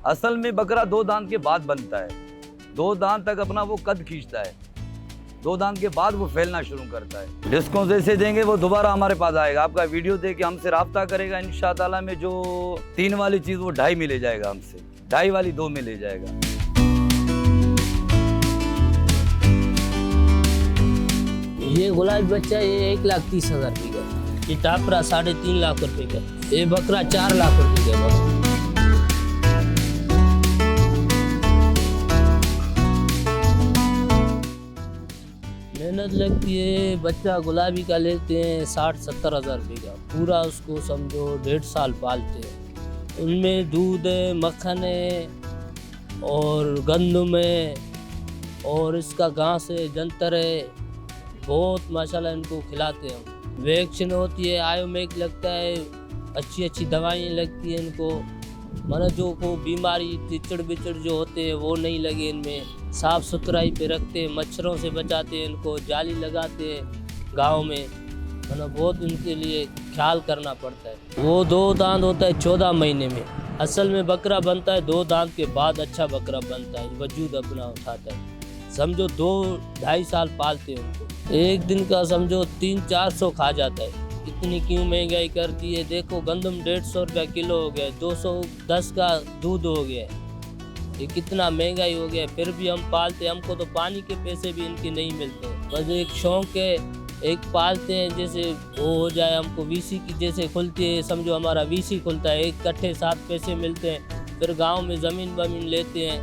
असल में बकरा 2 दांत के बाद बनता है। 2 दांत तक अपना वो कद खींचता है, 2 दांत के बाद वो फैलना शुरू करता है। डिस्काउंट जैसे देंगे वो दोबारा हमारे पास आएगा, आपका वीडियो देख के हमसे राब्ता करेगा। इंशाअल्लाह में जो 3 वाली चीज़ वो 2.5 में ले जाएगा, हमसे 2.5 वाली 2 में ले जाएगा। ये गुलाबी बच्चा ये 1,30,000 रुपये का, ये टापरा 3.5 लाख रुपए का, ये बकरा 4 लाख रुपए का। मेहनत लगती है, बच्चा गुलाबी का लेते हैं 60-70 हज़ार रुपये का, पूरा उसको समझो 1.5 साल पालते हैं। उनमें दूध है, मक्खन है और गंदम है और इसका घास है, जंतर है, बहुत माशाल्लाह इनको खिलाते हैं हम। वैक्सीन होती है, आयोमेक लगता है, अच्छी दवाइयाँ लगती हैं इनको, माना जो को बीमारी चिचड़ बिचड़ जो होते हैं वो नहीं लगे इनमें। साफ़ सुथराई पे रखते हैं, मच्छरों से बचाते हैं इनको, जाली लगाते हैं गांव में, माना बहुत इनके लिए ख्याल करना पड़ता है। वो 2 दांत होता है 14 महीने में। असल में बकरा बनता है 2 दांत के बाद, अच्छा बकरा बनता है, वजूद अपना उठाता है। समझो 2-2.5 साल पालते हैं उनको, एक दिन का समझो 300-400 खा जाता है। इतनी क्यों महंगाई कर दी है? देखो गंदम 150 रुपया किलो हो गया, 210 का दूध हो गया, ये कितना महंगाई हो गया। फिर भी हम पालते हैं, हमको तो पानी के पैसे भी इनके नहीं मिलते। बस एक शौक है, एक पालते हैं, जैसे वो हो जाए हमको वीसी की जैसे खुलती है, समझो हमारा वीसी खुलता है, एक कट्ठे 7 पैसे मिलते हैं। फिर गांव में ज़मीन वमीन लेते हैं,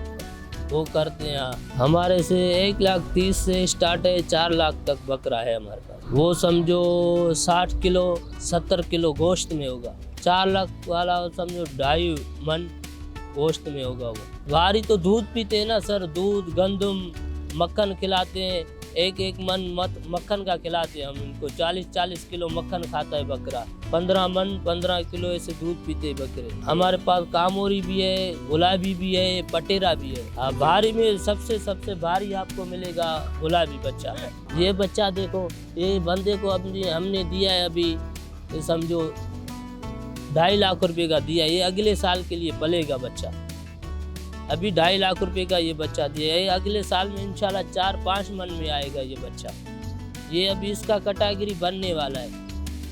वो करते हैं। हमारे से 1,30,000 से स्टार्ट है, 4 लाख तक बकरा है हमारे पास। वो समझो 60 किलो 70 किलो गोश्त में होगा। 4 लाख वाला समझो 2.5 मन गोश्त में होगा। वो वारी तो दूध पीते हैं ना सर, दूध गंदम मक्खन खिलाते हैं, एक मन मक्खन का खिलाते हैं हम इनको। 40-40 किलो मक्खन खाता है बकरा, 15 मन 15 किलो ऐसे दूध पीते हैं बकरे। हमारे पास कामोरी भी है, गुलाबी भी है, पटेरा भी है। भारी में सबसे भारी आपको मिलेगा गुलाबी बच्चा है। ये बच्चा देखो, ये बंदे को हमने दिया है अभी, ये समझो 2.5 लाख रुपए का दिया। ये अगले साल के लिए पलेगा बच्चा, अभी 2.5 लाख रुपए का ये बच्चा दिया है। अगले साल में इंशाल्लाह 4-5 मन में आएगा ये बच्चा। ये अभी इसका कैटेगरी बनने वाला है,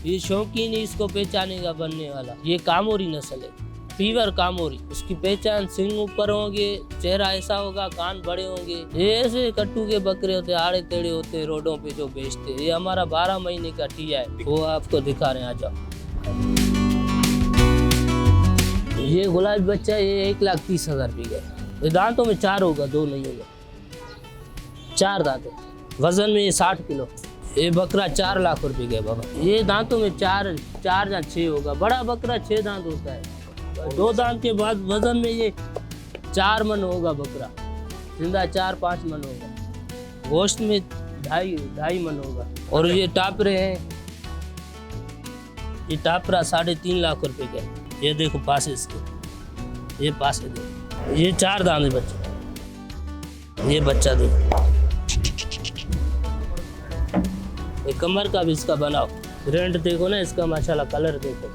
ये शौकीन ही इसको पहचानेगा बनने वाला। ये कामोरी नस्ल है, फीवर कामोरी। इसकी पहचान सिंग ऊपर होंगे, चेहरा ऐसा होगा, कान बड़े होंगे। ये ऐसे कट्टू के बकरे होते, आड़े टेढ़े होते, रोडों पे जो बेचते। ये हमारा 12 महीने का टिया है, वो आपको दिखा रहे हैं, आ जाओ। ये गुलाबी बच्चा ये 1,30,000 रुपये का है। ये दांतों में 4 होगा, 2 नहीं होगा, 4 दांत है। वजन में ये 60 किलो। ये बकरा 4 लाख रुपए का है बाबा। ये दांतों में 4 या 6 होगा। बड़ा बकरा 6 दांत होता है, 2 दांत के बाद वजन में ये 4 मन होगा बकरा, जिंदा 4-5 मन होगा, गोश्त में 2.5 मन होगा। और ये टापरे हैं, ये टापरा 3.5 लाख रुपए का है। ये देखो पासे इसके, ये पासे देखो, ये 4 दांत है बच्चा। ये बच्चा देखो, ये कमर का भी इसका बनाओ, ग्रेंड देखो ना इसका, माशाल्लाह कलर देखो।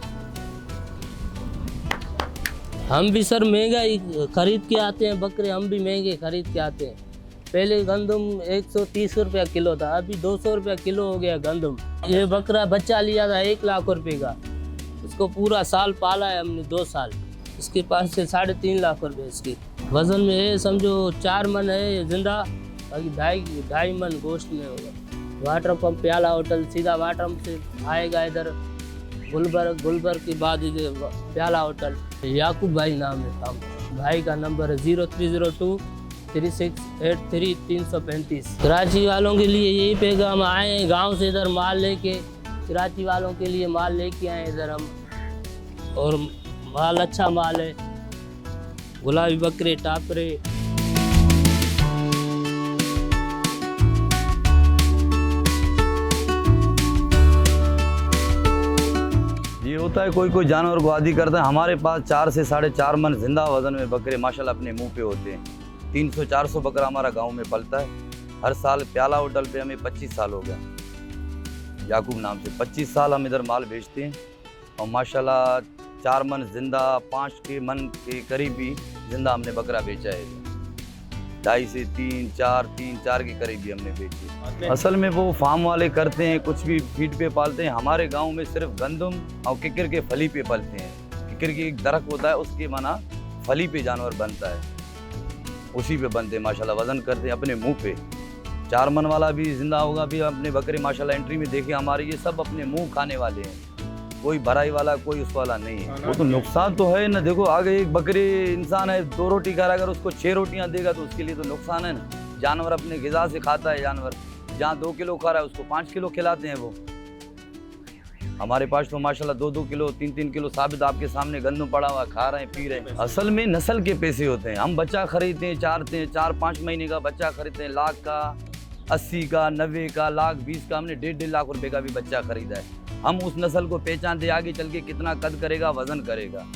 हम भी सर महंगा ही खरीद के आते हैं बकरे, हम भी महंगे खरीद के आते हैं। पहले गंदम 130 रुपया किलो था, अभी 200 रुपया किलो हो गया गंदम। ये बकरा बच्चा लिया था 1 लाख रुपए का, इसको पूरा साल पाला है हमने, 2 साल। इसके पास से 3.5 लाख रुपए इसकी। वजन में है समझो 4 मन है ये जिंदा, बाकी 2.5 मन गोश्त में होगा। वाटर पंप प्याला होटल, सीधा वाटर पंप से आएगा इधर गुलबर्ग के बाद इधर प्याला होटल। याकूब भाई नाम है काम, भाई का नंबर है 0302 3683 335। कराची वालों के लिए यही पैगाम आए हैं, गाँव से इधर माल लेके, कराची वालों के लिए माल लेके आए इधर हम, और माल अच्छा माल है, गुलाबी बकरे टापरे। ये होता है कोई जानवर को आदी करता है। हमारे पास 4 से 4.5 मन जिंदा वजन में बकरे माशाल्लाह अपने मुंह पे होते हैं। 300-400 बकरा हमारा गांव में पलता है हर साल। प्याला होटल पे हमें 25 साल हो गया, याकूब नाम से 25 साल हम इधर माल बेचते हैं। और माशाल्लाह 4 मन जिंदा, 5 के मन के करीबी जिंदा हमने बकरा बेचा है। 2.5 से 3-4 के करीब भी हमने बेची। असल में वो फार्म वाले करते हैं, कुछ भी फीड पे पालते हैं। हमारे गांव में सिर्फ गंदम और किकर के फली पे पलते हैं। किकर की एक दरख्त होता है, उसके माना फली पे जानवर बनता है, उसी पे बनते हैं माशाल्लाह। वजन करते हैं अपने मुंह पे। 4 मन वाला भी जिंदा होगा भी अपने बकरे माशाल्लाह एंट्री में देखिए हमारे, ये सब अपने मुंह खाने वाले हैं, कोई भराई वाला कोई उस वाला नहीं है। वो तो नुकसान तो है ना। देखो आगे एक बकरे इंसान है 2 रोटी खा रहा है, अगर उसको 6 रोटियां देगा तो उसके लिए तो नुकसान है ना। जानवर अपने ग़िज़ा से खाता है, जानवर जहाँ 2 किलो खा रहा है उसको 5 किलो खिलाते हैं वो। हमारे पास तो माशाल्लाह 2-2 किलो 3-3 किलो साबित आपके सामने गंदम पड़ा हुआ, खा रहे हैं पी रहे हैं। असल में नस्ल के पैसे होते हैं। हम बच्चा खरीदते हैं, 4-5 महीने का बच्चा खरीदते हैं, लाख का, 80 का, 90 का, लाख 20 का। हमने 1.5 लाख रुपए का भी बच्चा खरीदा है। हम उस नस्ल को पहचानते, आगे चल के कितना कद करेगा, वजन करेगा,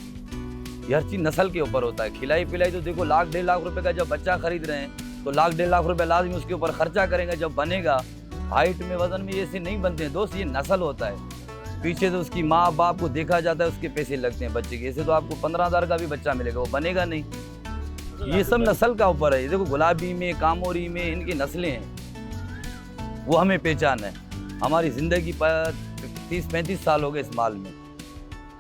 ये हर चीज़ नस्ल के ऊपर होता है। खिलाई पिलाई तो देखो 1.5 लाख रुपए का जब बच्चा खरीद रहे हैं तो 1.5 लाख रुपए लाजमी उसके ऊपर खर्चा करेंगे जब बनेगा। हाइट में वजन में ऐसे नहीं बनते हैं दोस्त, ये नस्ल होता है। पीछे तो उसकी माँ बाप को देखा जाता है, उसके पैसे लगते हैं बच्चे के। ऐसे तो आपको 15,000 का भी बच्चा मिलेगा, वो बनेगा नहीं। ये सब नस्ल का ऊपर है। देखो गुलाबी में, कामोरी में इनकी नस्लें हैं, वो हमें पहचान है। हमारी ज़िंदगी पर 30-35 साल हो गए इस माल में,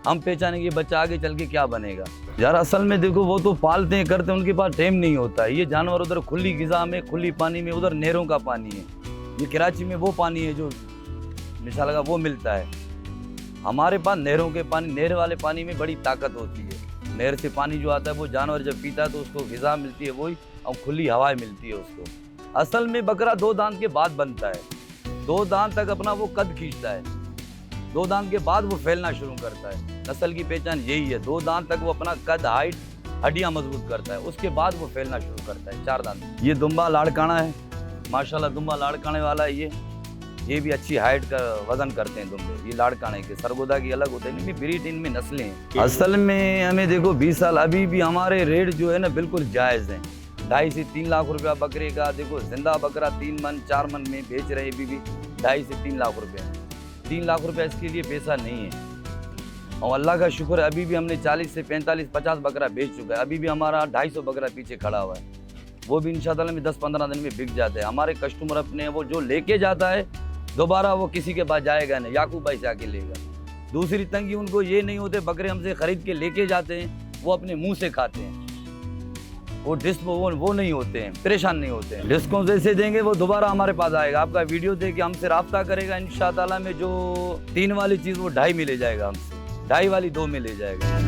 हम पहचानेंगे बच्चा आगे चल के क्या बनेगा। यार असल में देखो वो तो पालते हैं करते हैं, उनके पास टाइम नहीं होता है। ये जानवर उधर खुली ग़िज़ा में, खुली पानी में, उधर नहरों का पानी है। ये कराची में वो पानी है जो मिसाल का वो मिलता है। हमारे पास नहरों के पानी, नहर वाले पानी में बड़ी ताकत होती है। नहर से पानी जो आता है वो जानवर जब पीता है तो उसको ग़िज़ा मिलती है वही, और खुली हवाएं मिलती है उसको। असल में बकरा 2 दांत के बाद बनता है। 2 दांत तक अपना वो कद खींचता है, 2 दांत के बाद वो फैलना शुरू करता है। नस्ल की पहचान यही है, 2 दांत तक वो अपना कद, हाइट, हड्डियां मजबूत करता है, उसके बाद वो फैलना शुरू करता है। 4 दांत। ये दुम्बा लाड़काना है माशाल्लाह, दुम्बा लाड़काने वाला है। ये भी अच्छी हाइट का वजन करते हैं दुम्बे। ये लाड़काने के सरगोदा की अलग होते हैं, इनमें ब्रीड, इनमें नस्लें हैं। असल में हमें देखो 20 साल अभी भी हमारे रेट जो है ना बिल्कुल जायज़ हैं। 2.5 से 3 लाख रुपया बकरे का। देखो जिंदा बकरा 3 मन 4 मन में बेच रहे हैं अभी भी 2.5 से 3 लाख रुपये। 3 लाख रुपया इसके लिए पैसा नहीं है। और अल्लाह का शुक्र है अभी भी हमने 40 से 45-50 बकरा बेच चुका है। अभी भी हमारा 250 बकरा पीछे खड़ा हुआ है, वो भी इंशाअल्लाह में 10-15 दिन में बिक जाते हैं। हमारे कस्टमर अपने वो जो लेके जाता है दोबारा वो किसी के पास जाएगा नहीं, याकूब भाई से आके लेगा। दूसरी तंगी उनको ये नहीं होते, बकरे हमसे खरीद के लेके जाते हैं, वो अपने मुंह से खाते हैं, वो डिस्क वो नहीं होते हैं, परेशान नहीं होते हैं। डिस्कों जैसे देंगे वो दोबारा हमारे पास आएगा, आपका वीडियो देख के हमसे राब्ता करेगा। इंशाअल्लाह में जो 3 वाली चीज़ वो 2.5 में ले जाएगा हमसे, 2.5 वाली 2 में ले जाएगा।